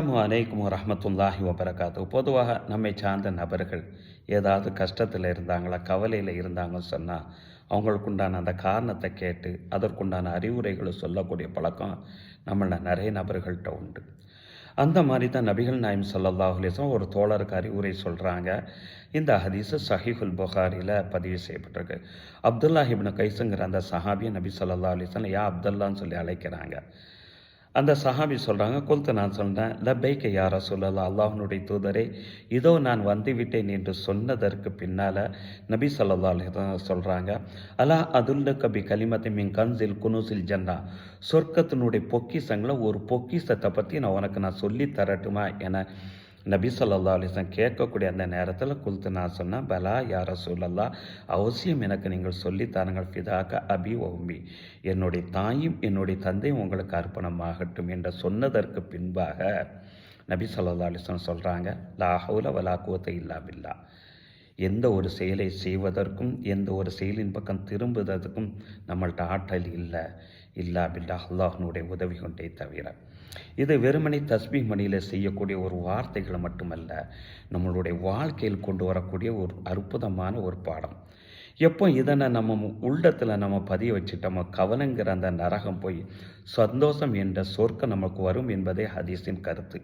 அலைக்கும் வரஹ்மத்துல்லாஹி வபரகாத்து. பொதுவாக நம்மை சார்ந்த நபர்கள் ஏதாவது கஷ்டத்தில் இருந்தாங்களா, கவலையில் இருந்தாங்கன்னு சொன்னால் அவங்களுக்குண்டான அந்த காரணத்தை கேட்டு அதற்குண்டான அறிவுரைகளை சொல்லக்கூடிய பழக்கம் நம்மள நிறைய நபர்கள்ட்ட உண்டு. அந்த மாதிரி தான் நபிகள் நாயம் ஸல்லல்லாஹு அலைஹி வஸல்லம் ஒரு தோழருக்கு அறிவுரை சொல்கிறாங்க. இந்த ஹதீஸு சஹீஹுல் புகாரியில் பதிவு செய்யப்பட்டிருக்கு. அப்துல்லா இப்னு கைஸுங்கிற அந்த சஹாபியை நபி ஸல்லல்லாஹு அலைஹி வஸல்லம் யா அப்துல்லான்னு சொல்லி அழைக்கிறாங்க. அந்த சஹாபி சொல்கிறாங்க, கொல்த்து நான் சொன்னேன், லப்பைக்க யா ரசூலல்லாஹ், அல்லாஹ்வுடைய தூதரே, இதோ நான் வந்துவிட்டேன் என்று சொன்னதற்கு பின்னால் நபி ஸல்லல்லாஹு அலைஹி வஸல்லம் சொல்கிறாங்க, அலா அதுல்லுக பி கலிமத்தி மின் கன்சில் குனூசில் ஜன்னா, சொர்க்கத்தினுடைய பொக்கிஷங்களை ஒரு பொக்கிஷத்தை பற்றி நான் சொல்லி தரட்டுமா என நபி ஸல்லல்லாஹு அலைஹி வஸல்லம் கேட்கக்கூடிய அந்த நேரத்தில் குல்த்து நான் சொன்னேன், பலா யா ரசூலல்லாஹ், அவசியம் எனக்கு நீங்கள் சொல்லித்தாருங்கள், ஃபிதாக அபி வ உம்மி, என்னுடைய தாயும் என்னுடைய தந்தையும் உங்களுக்கு அர்ப்பணமாகட்டும் என்று சொன்னதற்கு பின்பாக நபி ஸல்லல்லாஹு அலைஹி வஸல்லம் சொல்கிறாங்க, லா ஹவுல வலா குவத்த இல்லா பில்லா, எந்த ஒரு செயலை செய்வதற்கும் எந்த ஒரு செயலின் பக்கம் திரும்புவதற்கும் நம்மள்ட்ட ஆற்றல் இல்லா பில்லா, அல்லாஹ்னுடைய உதவி கொண்டே தவிர. இது வெறுமனை தஸ்பீஹ் மணியில் செய்யக்கூடிய ஒரு வார்த்தைகளை மட்டுமல்ல, நம்மளுடைய வாழ்க்கையில் கொண்டு வரக்கூடிய ஒரு அற்புதமான ஒரு பாடம். எப்போ இதனை நம்ம உள்ளத்தில் நம்ம பதிய வச்சுட்டோமோ, கவலைங்கிற அந்த நரகம் போய் சந்தோஷம் என்ற சொர்க்கம் நமக்கு வரும் என்பதே ஹதீஸின் கருத்து.